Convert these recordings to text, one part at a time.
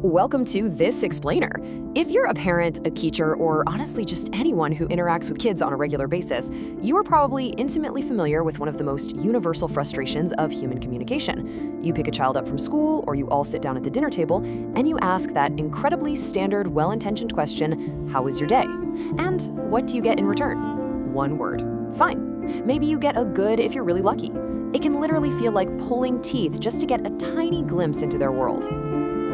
Welcome to This Explainer. If you're a parent, a teacher, or honestly just anyone who interacts with kids on a regular basis, you are probably intimately familiar with one of the most universal frustrations of human communication. You pick a child up from school, or you all sit down at the dinner table, and you ask that incredibly standard, well-intentioned question, "How was your day?" And what do you get in return? One word: fine. Maybe you get a good if you're really lucky. It can literally feel like pulling teeth just to get a tiny glimpse into their world.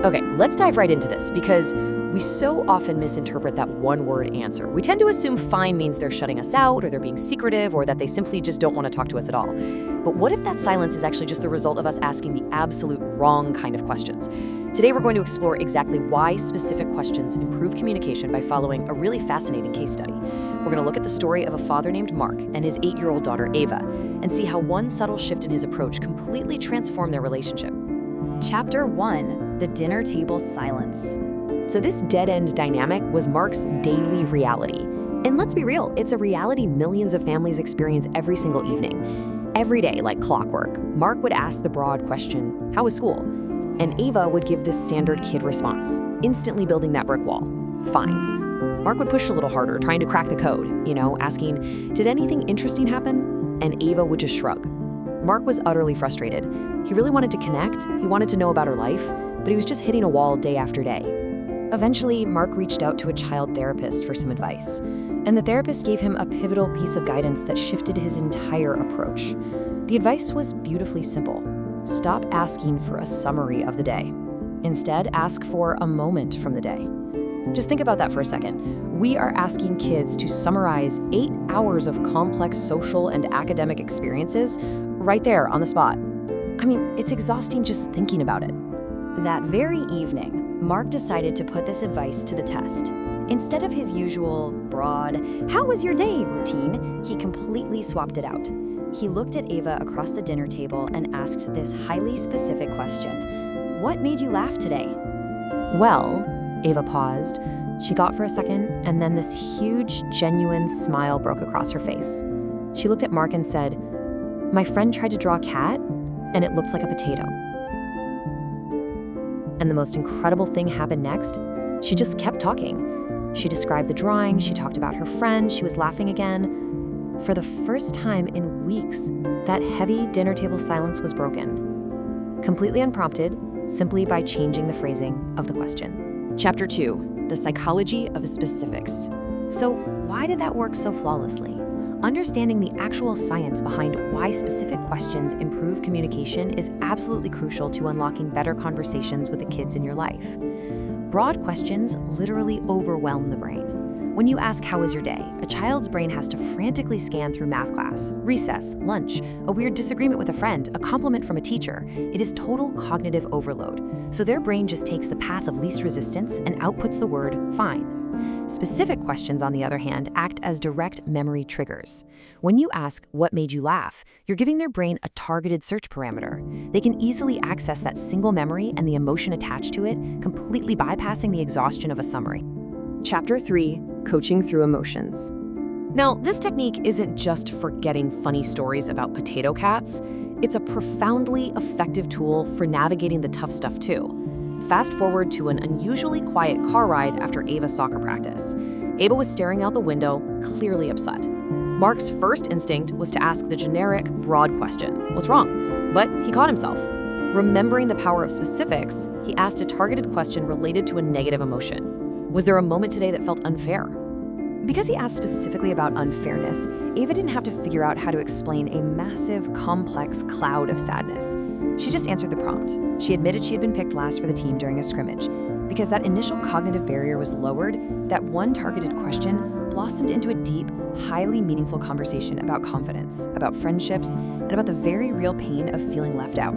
Okay, let's dive right into this because we so often misinterpret that one-word answer. We tend to assume fine means they're shutting us out, or they're being secretive, or that they simply just don't want to talk to us at all. But what if that silence is actually just the result of us asking the absolute wrong kind of questions? Today we're going to explore exactly why specific questions improve communication by following a really fascinating case study. We're going to look at the story of a father named Mark and his 8-year-old daughter Ava, and see how one subtle shift in his approach completely transformed their relationship. Chapter 1: The Dinner Table Silence. So this dead-end dynamic was Mark's daily reality. And let's be real, it's a reality millions of families experience every single evening. Every day, like clockwork, Mark would ask the broad question, "How was school?" And Ava would give this standard kid response, instantly building that brick wall: "Fine." Mark would push a little harder, trying to crack the code, asking, "Did anything interesting happen?" And Ava would just shrug. Mark was utterly frustrated. He really wanted to connect, he wanted to know about her life, but he was just hitting a wall day after day. Eventually, Mark reached out to a child therapist for some advice, and the therapist gave him a pivotal piece of guidance that shifted his entire approach. The advice was beautifully simple. Stop asking for a summary of the day. Instead, ask for a moment from the day. Just think about that for a second. We are asking kids to summarize 8 hours of complex social and academic experiences right there on the spot. I mean, it's exhausting just thinking about it. That very evening, Mark decided to put this advice to the test. Instead of his usual broad, "How was your day?" routine, he completely swapped it out. He looked at Ava across the dinner table and asked this highly specific question: "What made you laugh today?" "Well," Ava paused. She thought for a second, and then this huge, genuine smile broke across her face. She looked at Mark and said, "My friend tried to draw a cat, and it looked like a potato." And the most incredible thing happened next. She just kept talking. She described the drawing, she talked about her friend, she was laughing again. For the first time in weeks, that heavy dinner table silence was broken. Completely unprompted, simply by changing the phrasing of the question. Chapter 2: The Psychology of Specifics. So why did that work so flawlessly? Understanding the actual science behind why specific questions improve communication is absolutely crucial to unlocking better conversations with the kids in your life. Broad questions literally overwhelm the brain. When you ask, "How was your day?" a child's brain has to frantically scan through math class, recess, lunch, a weird disagreement with a friend, a compliment from a teacher. It is total cognitive overload. So their brain just takes the path of least resistance and outputs the word "fine." Specific questions, on the other hand, act as direct memory triggers. When you ask, "What made you laugh?" you're giving their brain a targeted search parameter. They can easily access that single memory and the emotion attached to it, completely bypassing the exhaustion of a summary. Chapter 3: Coaching Through Emotions. Now, this technique isn't just for getting funny stories about potato cats. It's a profoundly effective tool for navigating the tough stuff too. Fast forward to an unusually quiet car ride after Ava's soccer practice. Ava was staring out the window, clearly upset. Mark's first instinct was to ask the generic, broad question, "What's wrong?" But he caught himself. Remembering the power of specifics, he asked a targeted question related to a negative emotion. Was there a moment today that felt unfair? Because he asked specifically about unfairness, Ava didn't have to figure out how to explain a massive, complex cloud of sadness. She just answered the prompt. She admitted she had been picked last for the team during a scrimmage. Because that initial cognitive barrier was lowered, that one targeted question blossomed into a deep, highly meaningful conversation about confidence, about friendships, and about the very real pain of feeling left out.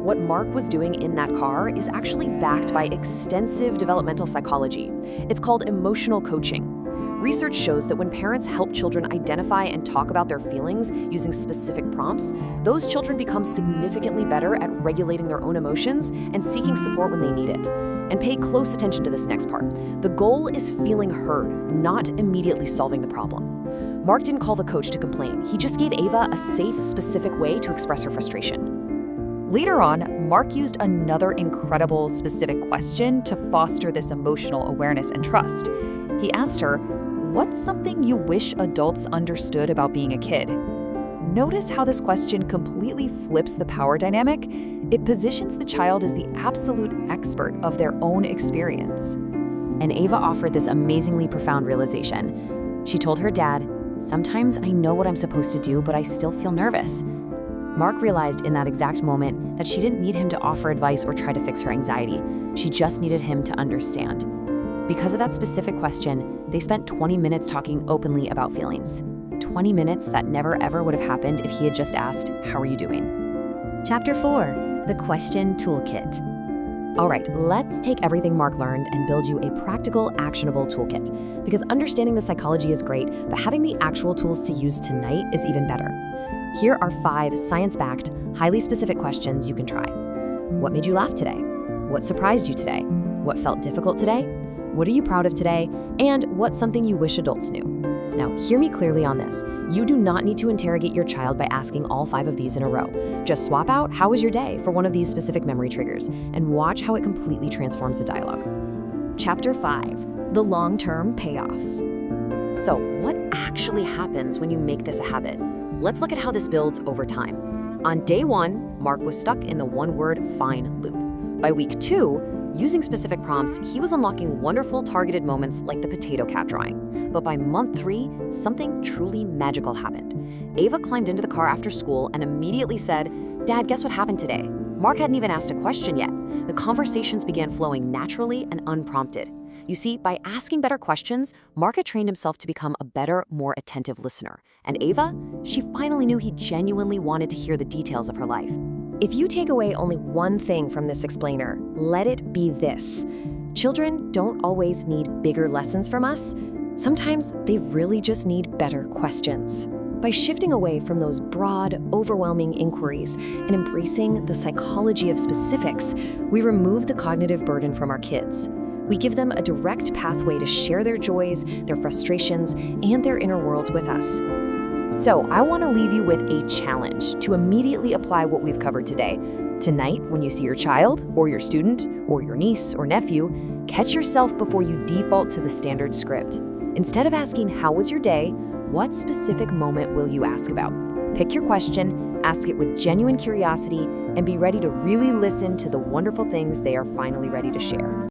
What Mark was doing in that car is actually backed by extensive developmental psychology. It's called emotional coaching. Research shows that when parents help children identify and talk about their feelings using specific prompts, those children become significantly better at regulating their own emotions and seeking support when they need it. And pay close attention to this next part. The goal is feeling heard, not immediately solving the problem. Mark didn't call the coach to complain. He just gave Ava a safe, specific way to express her frustration. Later on, Mark used another incredible specific question to foster this emotional awareness and trust. He asked her, "What's something you wish adults understood about being a kid?" Notice how this question completely flips the power dynamic. It positions the child as the absolute expert of their own experience. And Ava offered this amazingly profound realization. She told her dad, "Sometimes I know what I'm supposed to do, but I still feel nervous." Mark realized in that exact moment that she didn't need him to offer advice or try to fix her anxiety. She just needed him to understand. Because of that specific question, they spent 20 minutes talking openly about feelings. 20 minutes that never ever would have happened if he had just asked, "How are you doing?" Chapter 4, the Question Toolkit. All right, let's take everything Mark learned and build you a practical, actionable toolkit. Because understanding the psychology is great, but having the actual tools to use tonight is even better. Here are 5 science-backed, highly specific questions you can try. What made you laugh today? What surprised you today? What felt difficult today? What are you proud of today? And what's something you wish adults knew? Now, hear me clearly on this. You do not need to interrogate your child by asking all 5 of these in a row. Just swap out "How was your day?" for one of these specific memory triggers and watch how it completely transforms the dialogue. Chapter 5, the long-term payoff. So, what actually happens when you make this a habit? Let's look at how this builds over time. On day 1, Mark was stuck in the one-word "fine" loop. By week 2, using specific prompts, he was unlocking wonderful targeted moments like the potato cap drawing. But by month 3, something truly magical happened. Ava climbed into the car after school and immediately said, "Dad, guess what happened today?" Mark hadn't even asked a question yet. The conversations began flowing naturally and unprompted. You see, by asking better questions, Mark had trained himself to become a better, more attentive listener. And Ava, she finally knew he genuinely wanted to hear the details of her life. If you take away only one thing from this explainer, let it be this. Children don't always need bigger lessons from us. Sometimes they really just need better questions. By shifting away from those broad, overwhelming inquiries and embracing the psychology of specifics, we remove the cognitive burden from our kids. We give them a direct pathway to share their joys, their frustrations, and their inner worlds with us. So I want to leave you with a challenge to immediately apply what we've covered today. Tonight, when you see your child, or your student, or your niece or nephew, catch yourself before you default to the standard script. Instead of asking, "How was your day?" what specific moment will you ask about? Pick your question, ask it with genuine curiosity, and be ready to really listen to the wonderful things they are finally ready to share.